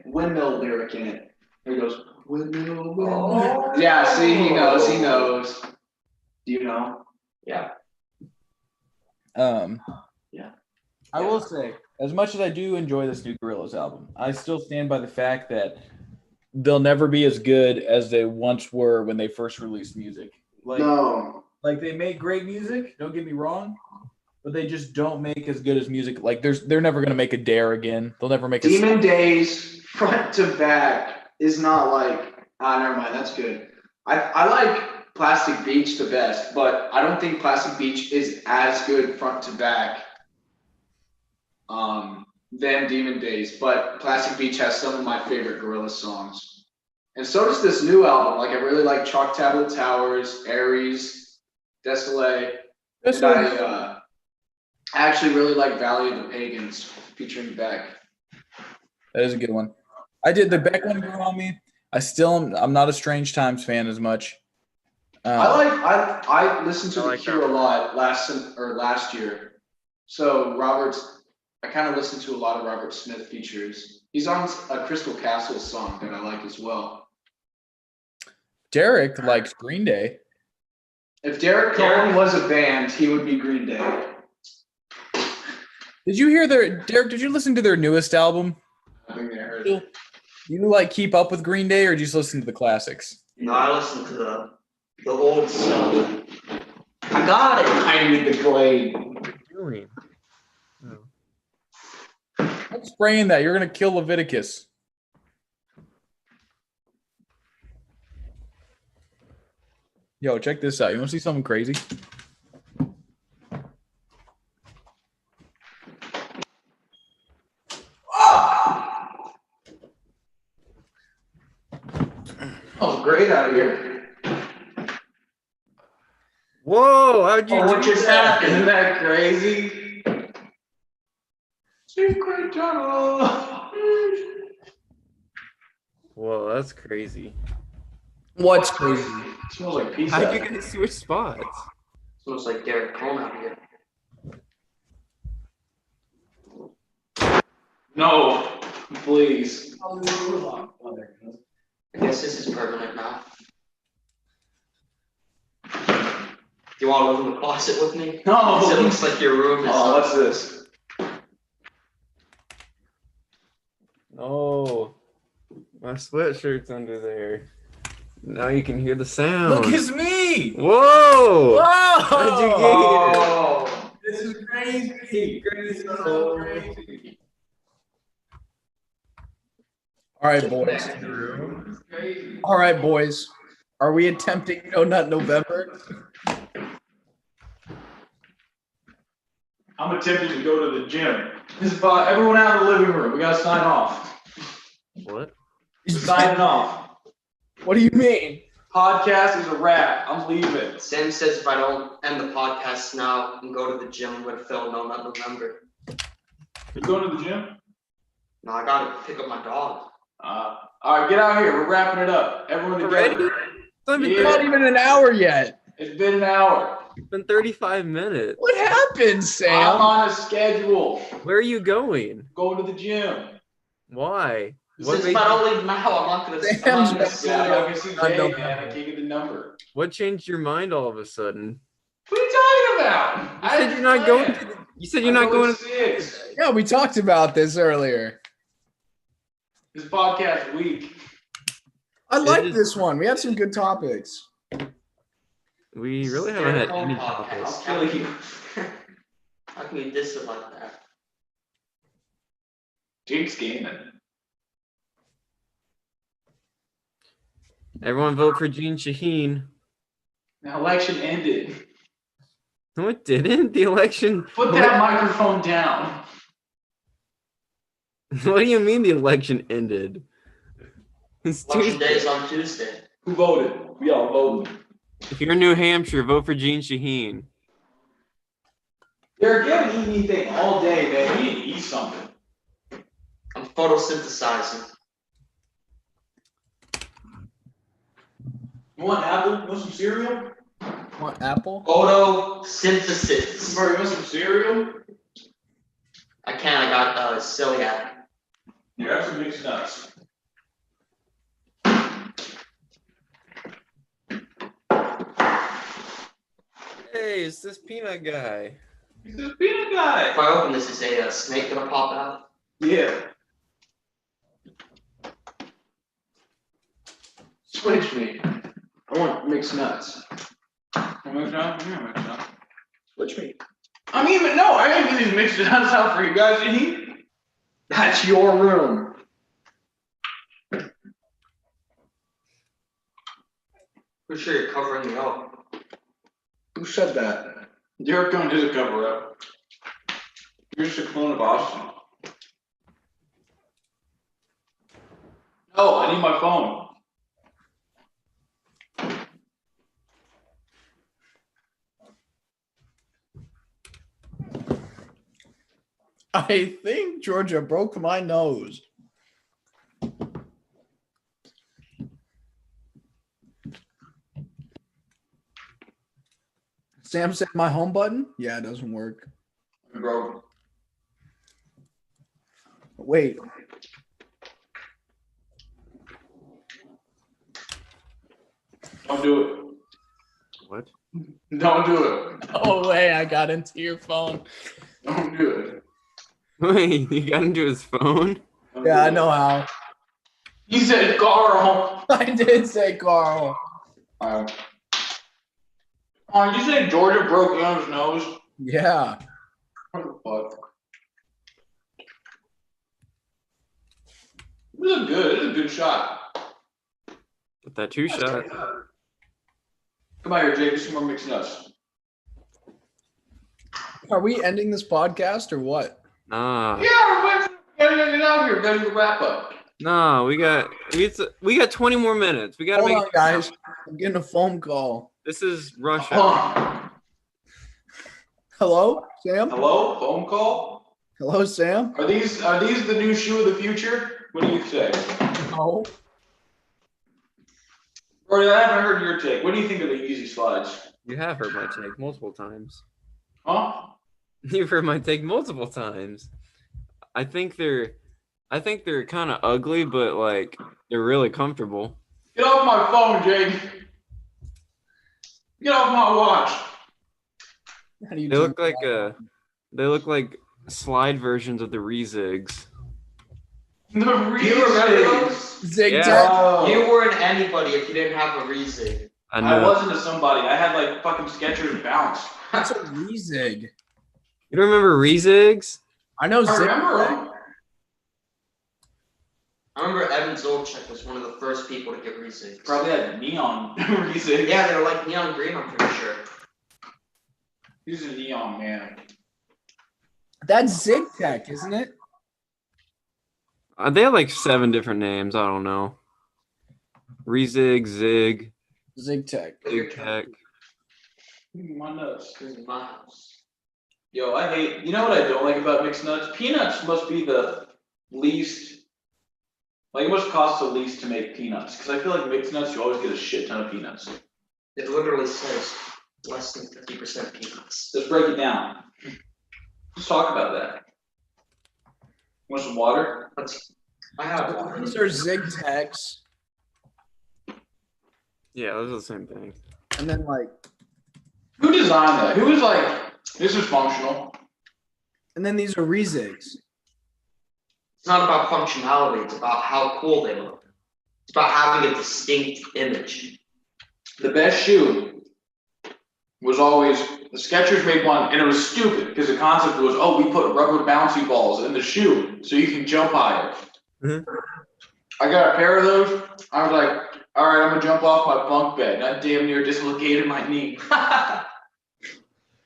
windmill lyric in it. It goes, windmill, windmill. Oh. Yeah, see, he knows. Do you know? Yeah. Yeah. I will say, as much as I do enjoy this new Gorillaz album, I still stand by the fact that they'll never be as good as they once were when they first released music. No. Like they make great music, don't get me wrong, but they just don't make as good as music. Like they're never gonna make a Dare again. They'll never make a Demon Days front to back is not like, never mind, that's good. I like Plastic Beach the best, but I don't think Plastic Beach is as good front to back than Demon Days, but Plastic Beach has some of my favorite Gorillaz songs. And so does this new album. Like I really like Chalk Tablet Towers, Aries, Desolé. And I actually really like Valley of the Pagans featuring Beck. That is a good one. I did the Beck one grew on me. I'm not a Strange Times fan as much. I listened to I The like Cure that a lot last year. So I kind of listened to a lot of Robert Smith features. He's on a Crystal Castles song that I like as well. Derek likes Green Day. If Derek Kohn was a band, he would be Green Day. Did you hear Derek, did you listen to their newest album? I think they heard Do it. you like keep up with Green Day or do you just listen to the classics? No, I listen to the old stuff. I got it. I need the Glade. What are you doing? I'm spraying that. You're gonna kill Leviticus. Yo, check this out. You want to see something crazy? Oh, great out of here. Whoa! How'd you What do just that? happened? Isn't that crazy? Secret tunnel. Whoa, that's crazy. What's crazy? It smells like pizza. How'd you guys switch spots? Smells like Derek Kohn out here. No, please. I guess this is permanent now. Do you want to live in the closet with me? No. 'Cause it looks like your room is. Oh, what's this? Oh, my sweatshirt's under there. Now you can hear the sound. Look, it's me. Whoa! Whoa! How'd you get here? Oh, This is crazy. This is so crazy. All right, boys. All right, boys. Are we attempting No Nut November? I'm attempting to go to the gym. This is about everyone out of the living room. We gotta sign off. What? Signing off. What do you mean? Podcast is a wrap. I'm leaving. Sam says if I don't end the podcast now and go to the gym, I'm going to film No Nut November. You going to the gym? No, I got to pick up my dog. All right, get out here. We're wrapping it up. Everyone together. Already? It's not even an hour yet. It's been an hour. It's been 35 minutes. What happened, I'm Sam? on a schedule. Where are you going? Going to the gym. Why? Since if I don't leave now, I'm not going to. Sam's Yeah, I'm not gonna see I know. Jay, man. I can't get the number. What changed your mind all of a sudden? What are you talking about? You said you're not going to the, you said you're not going to 6. Yeah, we talked about this earlier. This podcast week. I like is- this one. We had some good topics. We really haven't had any I'll topics. kill you. How can you diss it like that? Jake's gaming. Everyone vote for Gene Shaheen. The election ended. No, it didn't. The election. Put that microphone down. What do you mean the election ended? It's Election day Tuesday. is on Tuesday. Who voted? We all voted. If you're in New Hampshire, vote for Gene Shaheen. Derek, you haven't eaten anything all day, man. You need to eat something. I'm photosynthesizing. You want apple? You want some cereal? Want apple? Photosynthesis. Bro, you want some cereal? I can't. I got celiac. You have some mixed nuts. Hey, it's this peanut guy. He's this peanut guy. If I open this, is a snake gonna pop out? Yeah. Switch me. I want mixed nuts. Mixed nuts? Yeah, mixed nuts. Switch me. I'm even no. I gotta get these mixed nuts out for you guys to eat. That's your room. Pretty sure you're covering me up. Who said that? Derek Kohn did a cover up. You're just a clone of Austin. No, I need my phone. I think Georgia broke my nose. Sam said my home button? Yeah, it doesn't work. Bro. Wait. Don't do it. What? Don't do it. Oh, wait, I got into your phone. Don't do it. Wait, you got into his phone? Don't Yeah, do I it. know how. He said Carl. I did say Carl. Did you say Georgia broke Young's nose? Yeah. What the fuck? This is good. This is a good shot. With that two shot. Come out here, Jake. Get some more mixed nuts. Are we ending this podcast or what? Nah. Yeah, we're gotta get out here. We gotta do the wrap up. Nah, we got 20 more minutes. We gotta Hold make on, guys. I'm getting a phone call. This is rush hour. Oh, Hello, Sam? hello, phone call. Hello, Sam? Are these the new shoe of the future? What do you say? No. Brody, I haven't heard your take. What do you think of the Yeezy slides? You have heard my take multiple times. Huh? You've heard my take multiple times. I think they're kind of ugly, but like they're really comfortable. Get off my phone, Jake. Get off my watch. How do you They turn look like that they look like slide versions of the Rezigs. The Do you remember Reese's. those? Zig Yeah. Tag. Oh. You weren't anybody if you didn't have a reason. I I know. wasn't a somebody. I had like fucking Skechers and Bounce. That's a Rezig. You don't remember Rezigs? I know I Zig remember Tag. them. I remember Evan Zolchek was one of the first people to get Reese's. Probably had neon Reese's. Yeah, they were like neon green, I'm pretty sure. He's a neon man. That's Zig Tech, isn't it? They have like 7 different names. I don't know. Rezig, Zig, Zig Tech. Zig Tech. My nuts. This is my house. Yo, I hate. You know what I don't like about mixed nuts? Peanuts must be the least. Like it must cost the least to make peanuts because I feel like mixed nuts you always get a shit ton of peanuts. It literally says less than 50% peanuts. Let's break it down. Let's talk about that. Want some water? I have one. These are Zig Techs, Yeah, those are the same thing. and then like, Who designed that? Who was like, this is functional? and then these are Rezigs. It's not about functionality, it's about how cool they look. It's about having a distinct image. The best shoe was always the Skechers made one, and it was stupid because the concept was, oh, we put rubber bouncy balls in the shoe so you can jump higher. Mhm. I got a pair of those. I was like, all right, I'm gonna jump off my bunk bed. And I damn near dislocated my knee.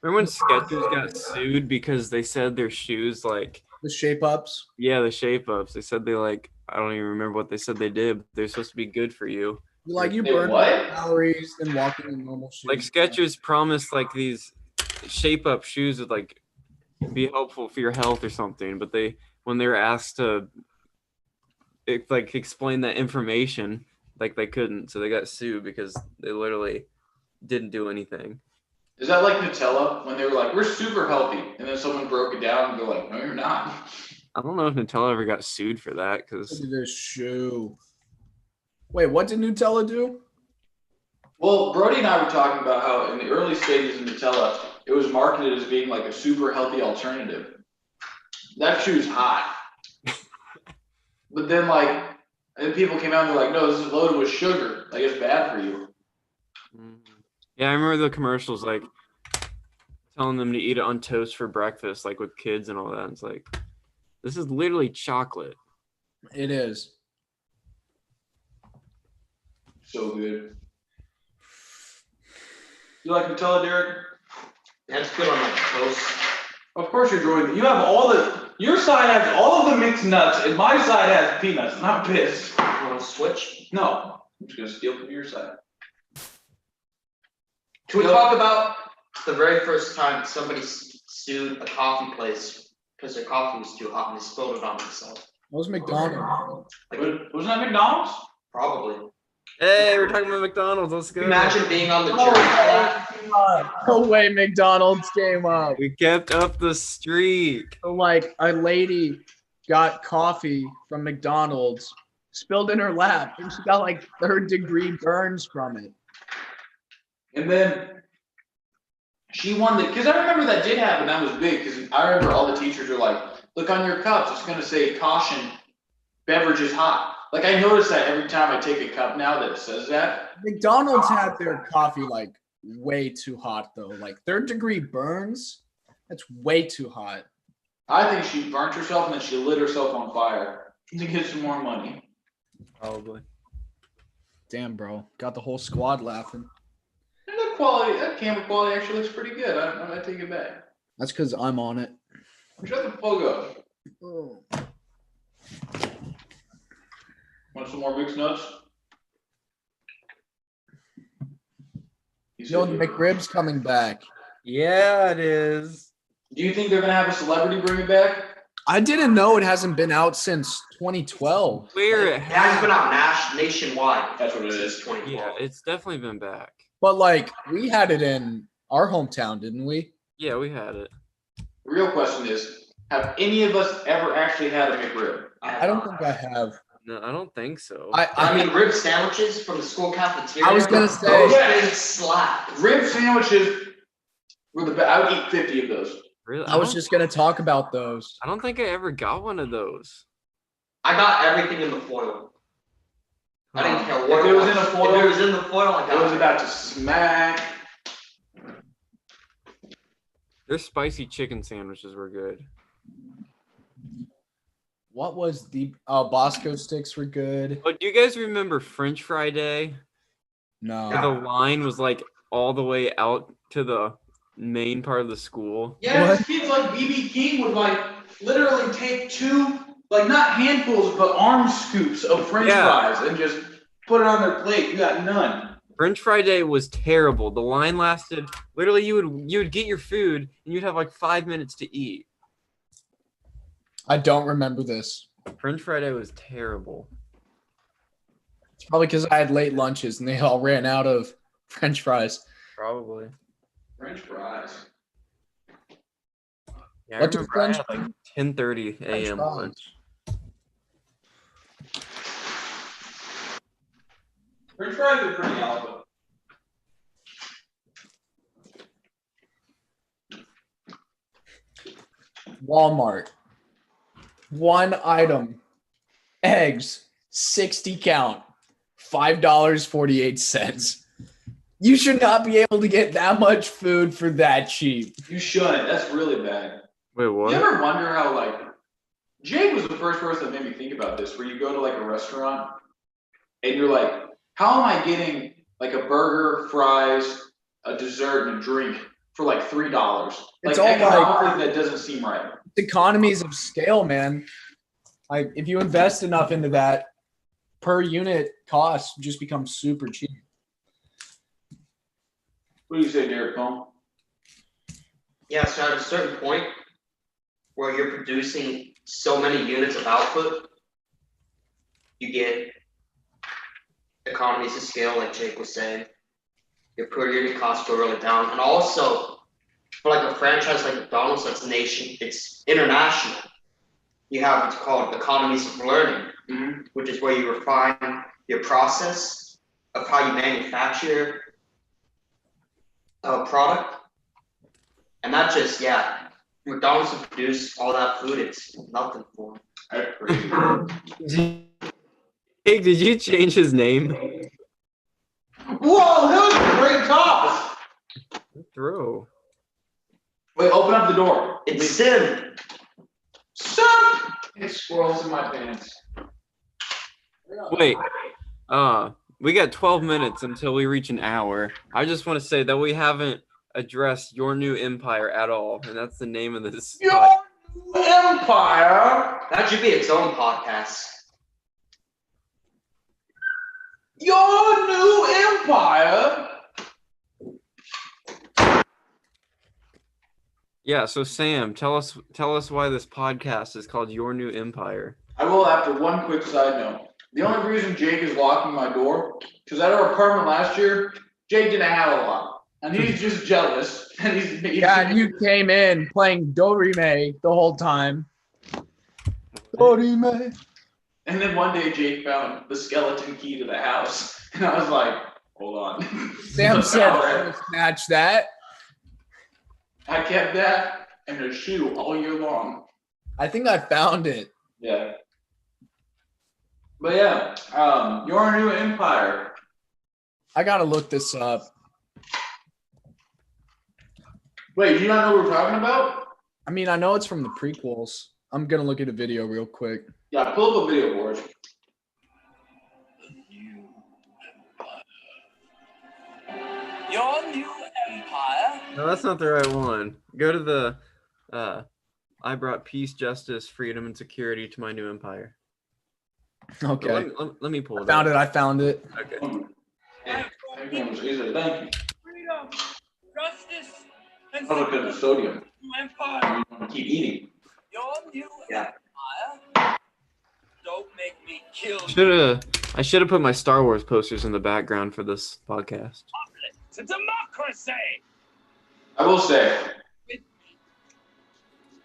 Remember when Skechers got sued because they said their shoes like The shape ups. the shape ups. They said they like I don't even remember what they said they did. But they're supposed to be good for you. Like you They burn what? calories than walking in normal shoes. Like Skechers promised like these shape up shoes would like be helpful for your health or something, but when they were asked to explain that information, like they couldn't, so they got sued because they literally didn't do anything. Is that like Nutella when they were like, we're super healthy, and then someone broke it down and they're like, no, you're not. I don't know if Nutella ever got sued for that Look because at this shoe. Wait, what did Nutella do? Well, Brody and I were talking about how in the early stages of Nutella, it was marketed as being like a super healthy alternative. That shoe's hot. But then and people came out and they're like, no, this is loaded with sugar. Like it's bad for you. yeah, I remember the commercials like telling them to eat it on toast for breakfast, like with kids and all that. It's like this is literally chocolate. It is. So good. You like Nutella, Derek? That's good on my toast. Of course you're joining. You have your side has all of the mixed nuts, and my side has peanuts. And I'm pissed. You want to switch? No, I'm just gonna steal from your side. Can we talk about the very first time somebody sued a coffee place because their coffee was too hot and they spilled it on themselves? That was McDonald's. Wasn't that McDonald's? Probably. Hey, we're talking about McDonald's. Let's go. Imagine being on the jury for that. No way McDonald's came up. We kept up the streak. So like a lady got coffee from McDonald's, spilled in her lap, and she got like 3rd-degree burns from it. And then she won because I remember that did happen. That was big because I remember all the teachers were like, look on your cups. It's going to say caution, beverage is hot. Like I notice that every time I take a cup now that it says that. McDonald's had their coffee like way too hot though. Like 3rd-degree burns, that's way too hot. I think she burnt herself and then she lit herself on fire to get some more money. Probably. Damn, bro. Got the whole squad laughing. And that camera quality actually looks pretty good. I take it back. That's because I'm on it. Shut the fuck up. Oh. Want some more mixed nuts? Yo, the McRib's coming back. Yeah, it is. Do you think they're gonna have a celebrity bring it back? I didn't know it hasn't been out since 2012. Where It has been out nationwide. That's what it is. 2012. Yeah, it's definitely been back. But like we had it in our hometown, didn't we? Yeah, we had it. Real question is, have any of us ever actually had a McRib? I don't think I have. No, I don't think so. I mean, rib sandwiches from the school cafeteria. I was gonna say- those Yeah. things slap. Rib sandwiches were the best. I would eat 50 of those. Really? I was just gonna talk about those. I don't think I ever got one of those. I got everything in the foil. I didn't care If what it was in a foil- If it was in the foil, I I got was it. about to smack. Their spicy chicken sandwiches were good. What was the Bosco sticks were good? Oh, do you guys remember French Fry Day? No. Where the line was like all the way out to the main part of the school. Yeah, What? these kids like BB King would like literally take two, like not handfuls, but arm scoops of French Yeah. fries and just put it on their plate. You got none. French Fry Day was terrible. The line lasted literally you would get your food and you'd have like 5 minutes to eat. I don't remember this. French Fry Day was terrible. It's probably because I had late lunches and they all ran out of French fries. Probably. French fries. Yeah, I What do remember I French had like 10:30 a.m. fries? lunch. French fries are pretty alpha. Walmart. One item. Eggs. 60 count. $5.48. You should not be able to get that much food for that cheap. You shouldn't. That's really bad. Wait, what? You ever wonder how like Jake was the first person that made me think about this, where you go to like a restaurant and you're like, how am I getting like a burger, fries, a dessert, and a drink for like $3? Like It's all economically, that doesn't seem right. It's economies of scale, man. Like if you invest enough into that, per unit cost just becomes super cheap. What do you say, Derek Kohn? Yeah, so at a certain point where you're producing so many units of output, you get economies of scale, like Jake was saying. Your per unit costs go really down. And also, for like a franchise like McDonald's that's it's international. You have what's called economies of learning, which is where you refine your process of how you manufacture a product. And that just, McDonald's will produce all that food, it's nothing for them. That's crazy. Hey, did you change his name? Whoa, that was a great toss. Throw. Wait, open up the door. It's Sim. Stop! It's squirrels in my pants. Wait. We got 12 minutes until we reach an hour. I just want to say that we haven't addressed Your New Empire at all, and that's the name of this. Your New Empire. That should be its own podcast. Your New Empire. Yeah, so Sam, tell us why this podcast is called Your New Empire. I will after one quick side note. The only reason Jake is locking my door, because at our apartment last year, Jake didn't have a lock. And he's just jealous. And he's Yeah, and you came in playing Dorime the whole time. Dorime. And then one day Jake found the skeleton key to the house. And I was like, hold on. Sam said, All right. "Let's snatch that." I kept that in a shoe all year long. I think I found it. Yeah. But yeah, Your New Empire. I gotta look this up. Wait, do you not know what we're talking about? I mean, I know it's from the prequels. I'm gonna look at a video real quick. Yeah, pull up a video for us. Your new empire? No, that's not the right one. Go to the I brought peace, justice, freedom, and security to my new empire. Okay. Let me pull it Found up. it. I found it. Okay. Everything was easy. Thank you. Freedom, justice, and Oh, look at the sodium. new empire. You want to keep eating. Yeah. Don't make me kill I should have put my Star Wars posters in the background for this podcast. It's a democracy. I will say,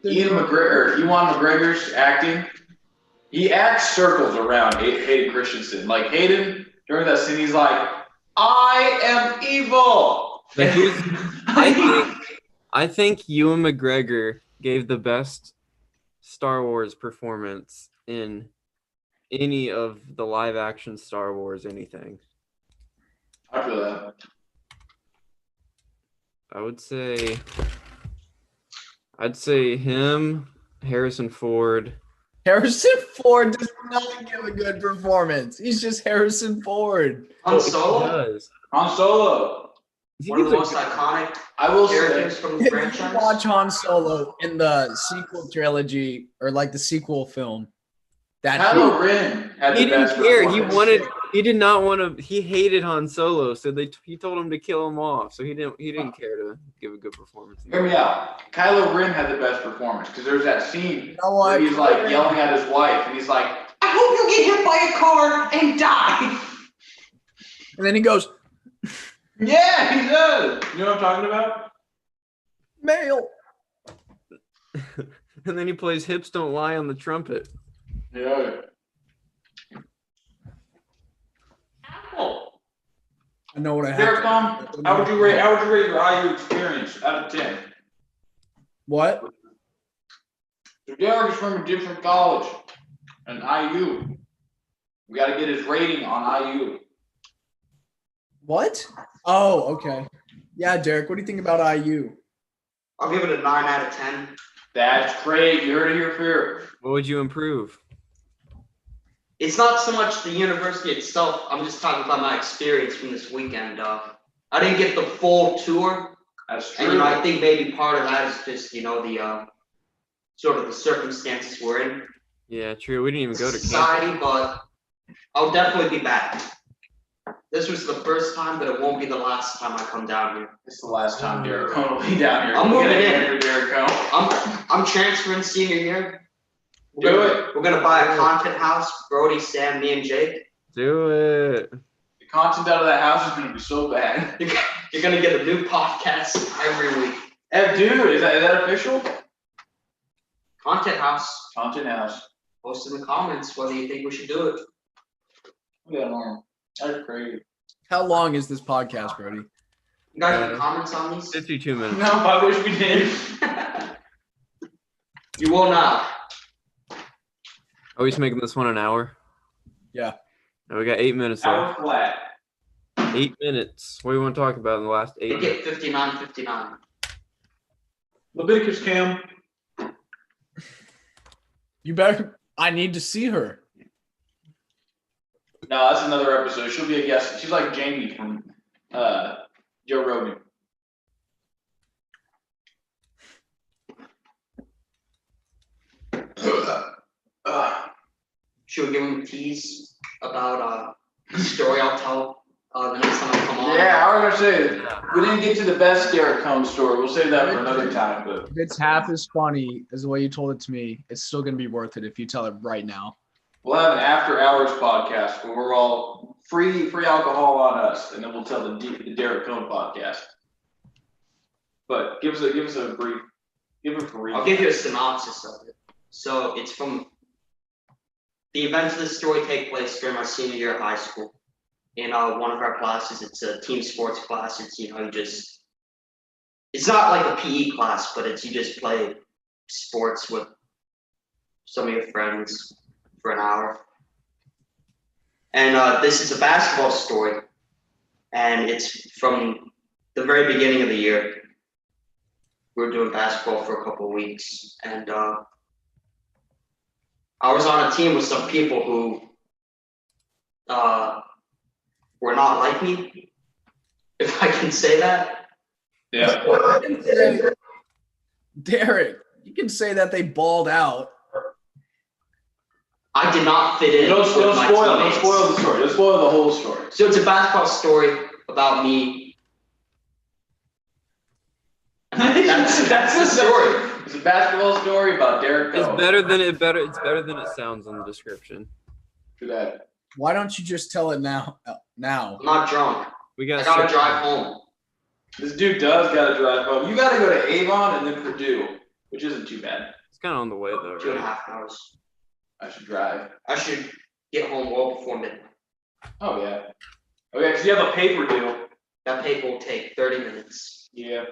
Ewan McGregor's acting, he acts circles around Hayden Christensen. Like Hayden, during that scene, he's like, I am evil. I think Ewan McGregor gave the best Star Wars performance in any of the live action Star Wars anything. I feel that. I'd say him, Harrison Ford. Harrison Ford does not give a good performance. He's just Harrison Ford. Han Solo, Does. Han Solo. one of the most iconic I will say, characters from the If you franchise. watch Han Solo in the sequel trilogy or like the sequel film, that Kylo Ren had He the didn't best care. performance. He did not want to. He hated Han Solo, so he told him to kill him off. So he didn't care to give a good performance. Hear me out. Kylo Ren had the best performance because there's that scene know what? where he's like yelling at his wife and he's like, I hope you get hit by a car and die. and then he goes, yeah, he does. You know what I'm talking about? male. And then he plays "Hips Don't Lie" on the trumpet. Yeah. Apple. I know what I Derek, have. how would you rate your IU experience out of 10? What? So Derek is from a different college, an IU. We got to get his rating on IU. What? Oh, okay. Yeah, Derek, what do you think about IU? I'll give it a 9 out of 10. That's great. You heard it here first. What would you improve? It's not so much the university itself. I'm just talking about my experience from this weekend. I didn't get the full tour, That's true. and I think maybe part of that is just the sort of the circumstances we're in, Yeah, true. We didn't even go to society. campus. But I'll definitely be back. This was the first time, but it won't be the last time I come down here. It's the last time Derek Kohn will be down here. I'm We're moving gonna in. for Derek Kohn. I'm transferring senior year. Do it. We're gonna buy a content house. Brody, Sam, me, and Jake. Do it. The content out of that house is gonna be so bad. You're gonna get a new podcast every week. Hey, dude, is that official? Content house. Content house. Post in the comments whether you think we should do it. Look at that arm. That's crazy. How long is this podcast, Brody? You guys have comments on these? 52 minutes. No, I wish we did. You will now. Are we just making this one an hour? Yeah. No, we got 8 minutes Hour left. flat. 8 minutes. What do you want to talk about in the last 8 They minutes? get 59. Leviticus Cam. You better. I need to see her. No, that's another episode. She'll be a guest. She's like Jamie from Joe Rogan. Should we give them a tease about the story I'll tell the next time I come on? Yeah, I was gonna say we didn't get to the best Derek Kohn story. We'll save that for another time. But If it's half as funny as the way you told it to me, it's still going to be worth it if you tell it right now. we'll have an after hours podcast where we're all free alcohol on us, and then we'll tell the Derek Kohn podcast. But give us a brief. I'll give you a synopsis of it. So it's from the events of this story take place during my senior year of high school. In one of our classes, it's a team sports class. It's it's not like a PE class, but you just play sports with some of your friends for an hour. And this is a basketball story, and it's from the very beginning of the year. We were doing basketball for a couple of weeks, and I was on a team with some people who were not like me, if I can say that. Yeah. Derek, you can say that they balled out. I did not fit in. Don't spoil with my the teammates. story. Don't spoil the whole story. So it's a basketball story about me. That's the story. It's a basketball story about Derek It's Kohn. better than it sounds on the description. Do that. Why don't you just tell it now? I'm not drunk. We I got gotta drive home. This dude does gotta drive home. You gotta go to Avon and then Purdue, which isn't too bad. It's kind of on the way though, 2.5 right? hours. I should drive. I should get home well before midnight. Oh yeah. Okay, because you have a paper due. That paper will take 30 minutes. Yeah.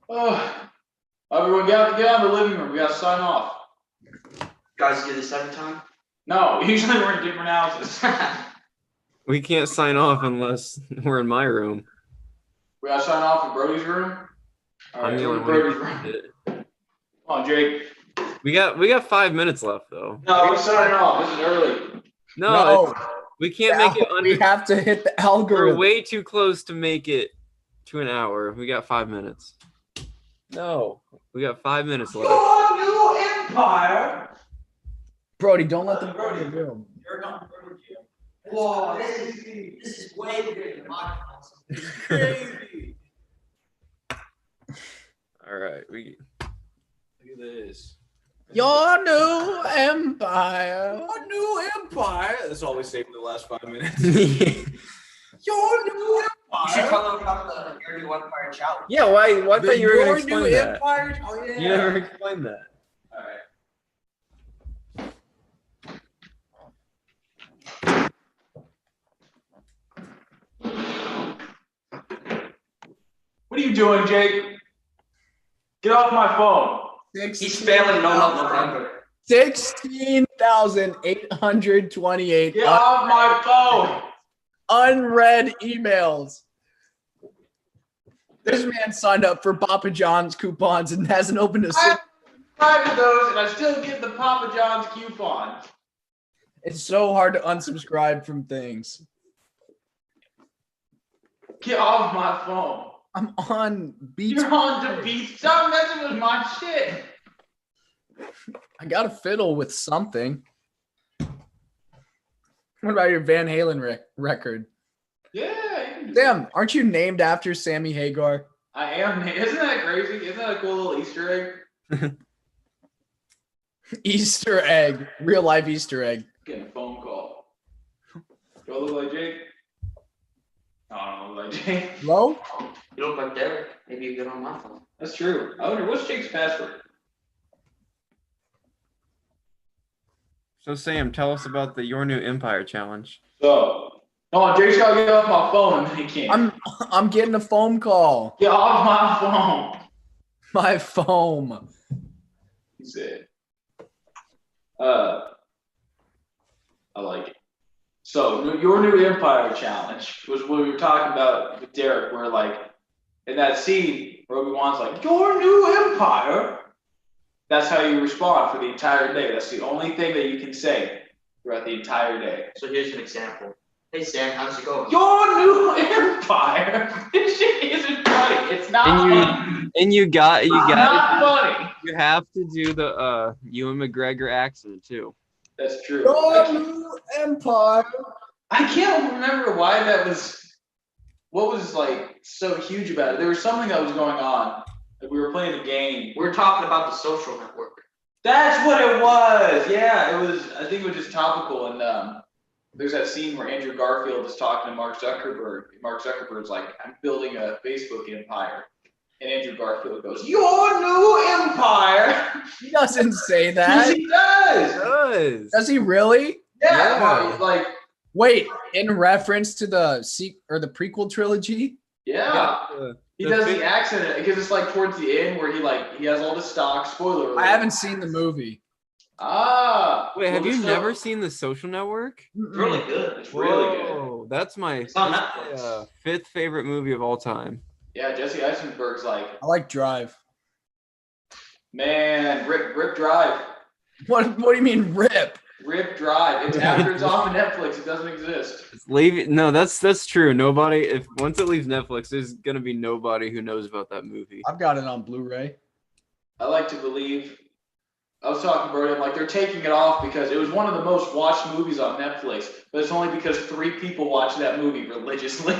Oh, everyone get out of the living room. We gotta sign off. You guys do this every time? No, usually we're in different houses. We can't sign off unless we're in my room. We gotta sign off in Brody's room. All right, I'm the go only to one who Brody's room. did it. Come on, Jake. We got 5 minutes left though. No, we're signing off. This is early. No, we can't make it We under. have to hit the We're algorithm. way too close to make it to an hour. We got 5 minutes. No, we got 5 minutes left. Your new empire. Brody, don't let them go in the room. You're not Whoa, this is way bigger than my house. crazy. All right, look at this. Your new empire. Your new empire. That's all we say for the last 5 minutes. Your new You should tell them about the Your New Empire challenge. Yeah, why? I thought you were gonna Your explain new that. empire. Oh yeah. You never explained that. All right. What are you doing, Jake? Get off my phone. He's failing no November. 16,828 Get off my phone. unread emails. This man signed up for Papa John's coupons and hasn't opened a I single. subscribe to those, and I still get the Papa John's coupon. It's so hard to unsubscribe from things. Get off my phone. I'm on Beats. You're on the beat. Stop messing with my shit. I got to fiddle with something. What about your Van Halen record? Yeah. You can do Damn, aren't you named after Sammy Hagar? I am. Isn't that crazy? Isn't that a cool little Easter egg? Easter egg. Real life Easter egg. Getting a phone call. Do I look like Jake? No, I don't look like Jake. Hello? You look like Derek. Maybe you get on my phone. That's true. I wonder, what's Jake's password? So Sam, tell us about the Your New Empire challenge. So, come on, Jake's gotta get off my phone and he can't. I'm getting a phone call. Get off my phone. My foam. He said. I like it. So, your new empire challenge was what we were talking about with Derek, where like in that scene where Obi-Wan's like, your new empire. That's how you respond for the entire day. That's the only thing that you can say throughout the entire day. So here's an example. Hey Sam, how's it going? Your new empire. This shit isn't funny. It's not funny. And you got It's not funny. you have to do the Ewan McGregor accent too. That's true. Your new empire. I can't remember why that was. What was like so huge about it? There was something that was going on. Like we were playing a game. We're talking about the Social Network. That's what it was. Yeah, it was. I think it was just topical. And there's that scene where Andrew Garfield is talking to Mark Zuckerberg. Mark Zuckerberg's like, "I'm building a Facebook empire," and Andrew Garfield goes, "Your new empire." He doesn't say Yes, that. he does. Does he really? Yeah. Like, Wait, in reference to the prequel trilogy? yeah. He does the accent because it's like towards the end where he has all the stock. Spoiler alert. I haven't seen the movie. Wait, have Well, you so- never seen The Social Network? It's really good. It's really good. Whoa, that's my on Netflix. fifth favorite movie of all time. Yeah, Jesse Eisenberg's like, I like Drive. man, Rip Drive. What do you mean rip? Rip Drive. It's after it's off of Netflix. It doesn't exist. No, that's true. Nobody, if once it leaves Netflix, there's gonna be nobody who knows about that movie. I've got it on Blu-ray. I like to believe. I was talking about it, like they're taking it off because it was one of the most watched movies on Netflix, but it's only because 3 people watched that movie religiously.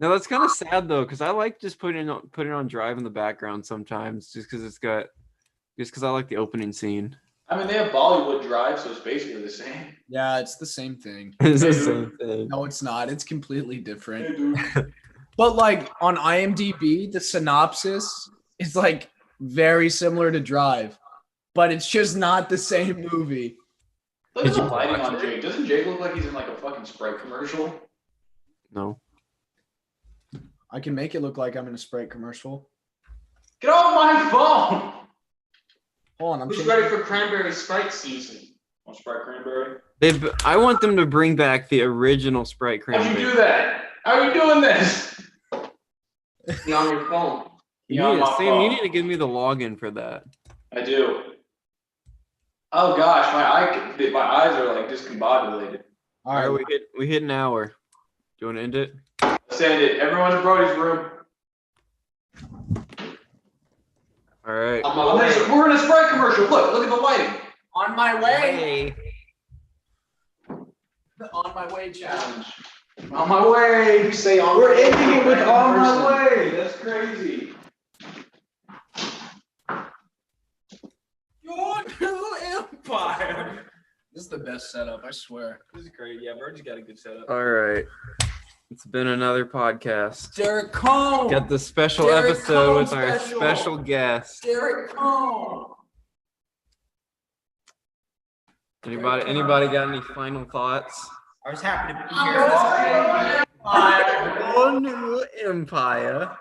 No, that's kind of sad though, because I like just putting on Drive in the background sometimes, just because I like the opening scene. I mean, they have Bollywood Drive, so it's basically the same. Yeah, it's the same thing. It's the Hey, same thing. No, it's not. It's completely different. Hey, dude. But like on IMDb, the synopsis is like very similar to Drive, but it's just not the same movie. Look at the lighting on Jake. Doesn't Jake look like he's in like a fucking Sprite commercial? No. I can make it look like I'm in a Sprite commercial. Get off my phone! Hold on, I'm Who's changing- ready for cranberry Sprite season? Want Sprite cranberry? I want them to bring back the original Sprite How'd you cranberry. do that? How are you doing this? Be on your phone. Sam, you need to give me the login for that. I do. Oh gosh, my eyes are like discombobulated. All All right, right, we hit an hour. Do you want to end it? Let's end it. Everyone in Brody's room. All right. On my way. We're in a Sprite commercial. Look at the lighting. on my way. Hey. On my way, challenge. On my way. You say on We're my way, ending it with random on my person. way. That's crazy. Your new empire. This is the best setup, I swear. This is great. Yeah, Bird's got a good setup. All right. It's been another podcast. Derek Kohn. Got the special Derek episode Kohn with our special. special guest. Derek Kohn. Anybody got any final thoughts? I was happy to be here. Oh, new empire.